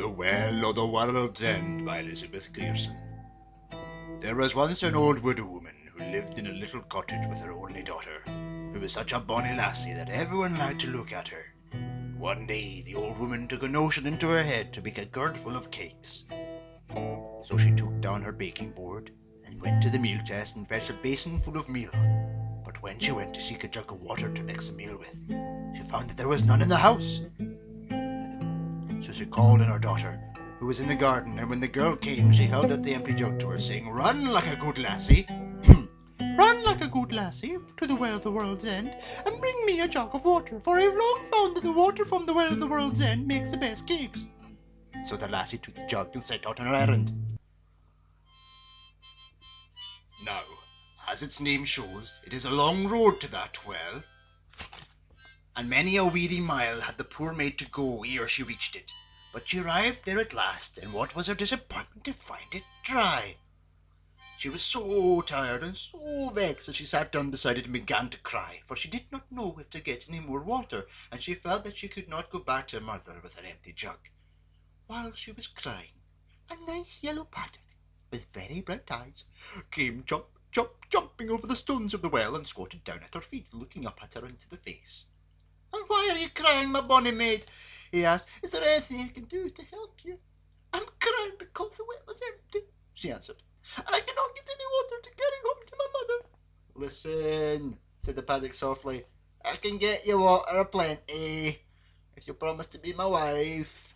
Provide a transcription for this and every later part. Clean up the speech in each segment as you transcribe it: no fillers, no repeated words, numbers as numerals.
The Well o' the World's End by Elizabeth Grierson. There was once an old widow woman who lived in a little cottage with her only daughter, who was such a bonny lassie that everyone liked to look at her. One day the old woman took a notion into her head to make a gourd full of cakes. So she took down her baking board and went to the meal chest and fetched a basin full of meal. But when she went to seek a jug of water to mix the meal with, she found that there was none in the house. So she called in her daughter, who was in the garden, and when the girl came, she held out the empty jug to her, saying, "Run like a good lassie, run like a good lassie to the Well of the World's End, and bring me a jug of water, for I've long found that the water from the Well of the World's End makes the best cakes." So the lassie took the jug and set out on her errand. Now, as its name shows, it is a long road to that well, and many a weary mile had the poor maid to go ere she reached it. But she arrived there at last, and what was her disappointment to find it dry. She was so tired and so vexed that she sat down beside it and began to cry, for she did not know where to get any more water, and she felt that she could not go back to her mother with an empty jug. While she was crying, a nice yellow paddock, with very bright eyes, came jumping over the stones of the well and squatted down at her feet, looking up at her into the face. "And why are you crying, my bonny maid?" he asked. "Is there anything I can do to help you?" "I'm crying because the well is empty," she answered, "and I cannot get any water to carry home to my mother." "Listen," said the paddock softly, "I can get you water aplenty, if you'll promise to be my wife."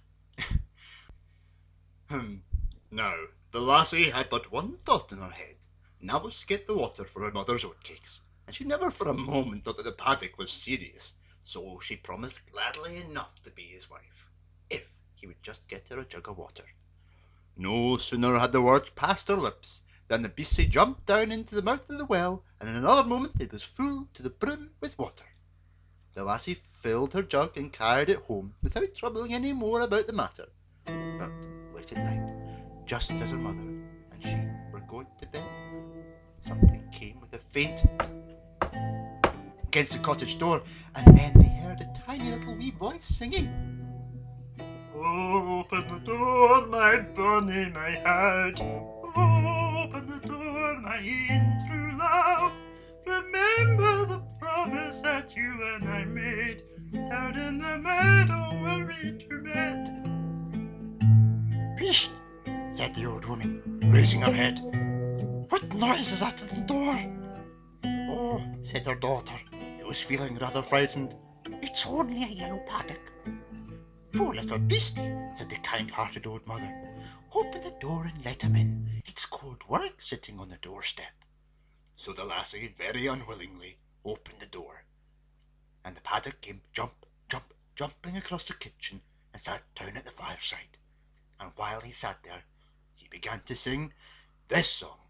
Now, the lassie had but one thought in her head, and that was to get the water for her mother's oatcakes, and she never for a moment thought that the paddock was serious. So she promised gladly enough to be his wife, if he would just get her a jug of water. No sooner had the words passed her lips than the beastie jumped down into the mouth of the well, and in another moment it was full to the brim with water. The lassie filled her jug and carried it home without troubling any more about the matter. But late at night, just as her mother and she were going to bed, something came with a faint against the cottage door, and then they heard a tiny little wee voice singing, "Open the door, my bonny, my heart. Open the door, my in true love. Remember the promise that you and I made down in the meadow where we two met." "Wheesht," said the old woman, raising her head. "What noise is that at the door?" "Oh," said her daughter, who was feeling rather frightened, "it's only a yellow paddock." "Poor little beastie," said the kind-hearted old mother. "Open the door and let him in. It's cold work sitting on the doorstep." So the lassie, very unwillingly, opened the door, and the paddock came jumping across the kitchen and sat down at the fireside. And while he sat there, he began to sing this song.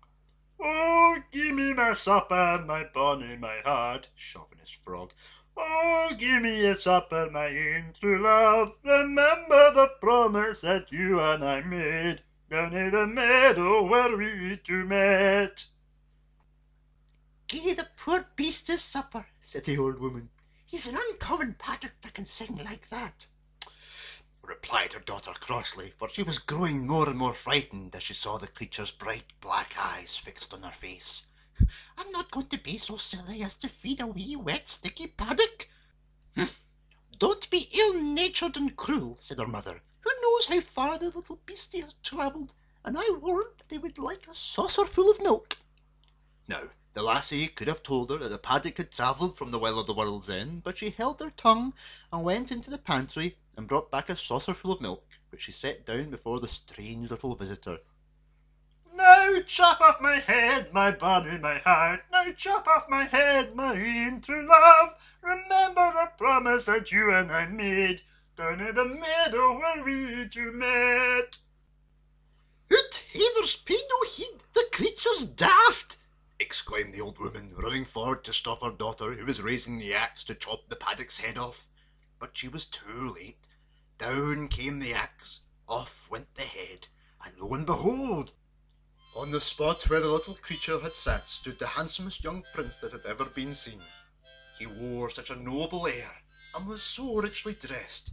"Oh, give me my supper, my bonny, my heart," chauvinist frog. "Oh, give me a supper, my ain true love. Remember the promise that you and I made down in the meadow where we two met." "Gie the poor beast his supper," said the old woman. "He's an uncommon paddock that can sing like that," replied her daughter crossly, for she was growing more and more frightened as she saw the creature's bright black eyes fixed on her face. "I'm not going to be so silly as to feed a wee wet sticky paddock." "Don't be ill-natured and cruel," said her mother. "Who knows how far the little beastie has travelled, and I warrant that he would like a saucer full of milk." Now, the lassie could have told her that the paddock had travelled from the Well of the World's End, but she held her tongue and went into the pantry and brought back a saucerful of milk, which she set down before the strange little visitor. "Now chop off my head, my bonny, my heart. Now chop off my head, my ain true love. Remember the promise that you and I made down in the meadow where we two met." "Hoot havers, pay no heed, the creature's daft!" exclaimed the old woman, running forward to stop her daughter, who was raising the axe to chop the paddock's head off. But she was too late. Down came the axe, off went the head, and lo and behold, on the spot where the little creature had sat stood the handsomest young prince that had ever been seen. He wore such a noble air, and was so richly dressed,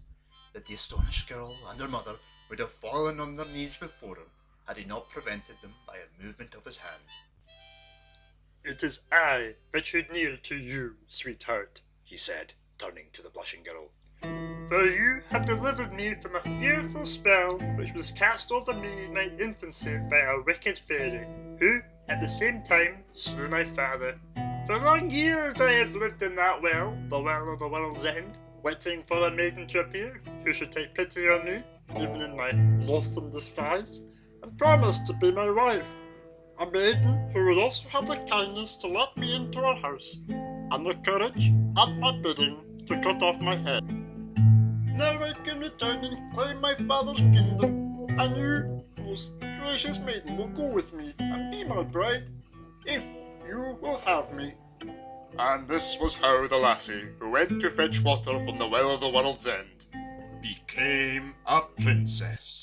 that the astonished girl and her mother would have fallen on their knees before him had he not prevented them by a movement of his hand. "It is I that should kneel to you, sweetheart," he said, turning to the blushing girl. "For you have delivered me from a fearful spell which was cast over me in my infancy by a wicked fairy, who, at the same time, slew my father. For long years I have lived in that well, the well of the world's end, waiting for a maiden to appear who should take pity on me, even in my loathsome disguise, and promise to be my wife. A maiden who would also have the kindness to let me into her house, and the courage, at my bidding, to cut off my head. Now I can return and claim my father's kingdom, and you, most gracious maiden, will go with me and be my bride, if you will have me." And this was how the lassie, who went to fetch water from the well of the world's end, Became a princess.